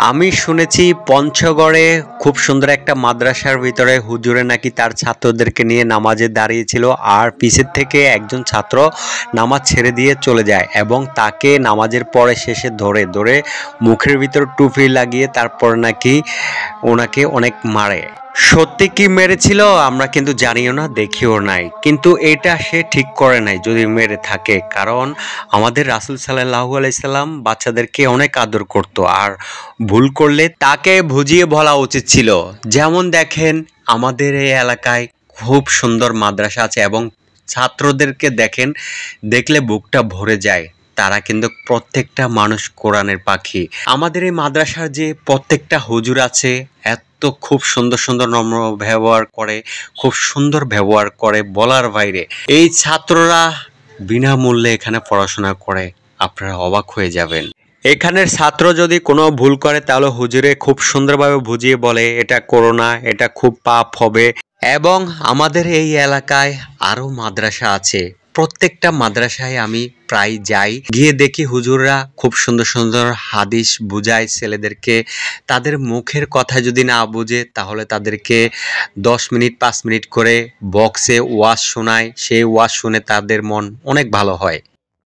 আমি শুনেছি পঞ্চগড়ে খুব সুন্দর একটা মাদ্রাসার ভিতরে হুজুরে নাকি তার ছাত্রদেরকে নিয়ে নামাজে দাঁড়িয়েছিল আর পিছের থেকে একজন ছাত্র নামাজ ছেড়ে দিয়ে চলে যায় এবং তাকে নামাজের পরে শেষে ধরে ধরে মুখের ভিতর টুপি লাগিয়ে তারপর নাকি ওনাকে অনেক মারে। সত্যি কি মেরেছিল আমরা কিন্তু জানিও না, দেখিও নাই, কিন্তু এটা সে ঠিক করে নাই যদি মেরে থাকে, কারণ আমাদের রাসূল সাল্লাল্লাহু আলাইহি সাল্লাম বাচ্চাদেরকে অনেক আদর করত আর ভুল করলে তাকে বুঝিয়ে বলা উচিত ছিল। যেমন দেখেন আমাদের এই এলাকায় খুব সুন্দর মাদ্রাসা আছে এবং ছাত্রদেরকে দেখেন, দেখলে বুকটা ভরে যায়। তারা কিন্তু প্রত্যেকটা মানুষ কোরআনের পাখি। আমাদের এই মাদ্রাসার যে প্রত্যেকটা হুজুর আছে এত খুব সুন্দর সুন্দর নম্র ব্যবহার করে, খুব সুন্দর ব্যবহার করে বলার বাইরে। এই ছাত্ররা বিনামূল্যে এখানে পড়াশোনা করে, আপনারা অবাক হয়ে যাবেন। এখানের ছাত্র যদি কোনো ভুল করে তাহলে হুজুরে খুব সুন্দরভাবে বুঝিয়ে বলে এটা করো না, এটা খুব পাপ হবে। এবং আমাদের এই এলাকায় আরো মাদ্রাসা আছে, প্রত্যেকটা মাদ্রাসায় আমি প্রায় যাই, গিয়ে দেখি হুজুররা খুব সুন্দর সুন্দর হাদিস বুঝায় ছেলেদেরকে। তাদের মুখের কথা যদি না বুঝে তাহলে তাদেরকে 10 মিনিট 5 মিনিট করে বক্সে ওয়াজ শোনায়, সেই ওয়াজ শুনে তাদের মন অনেক ভালো হয়।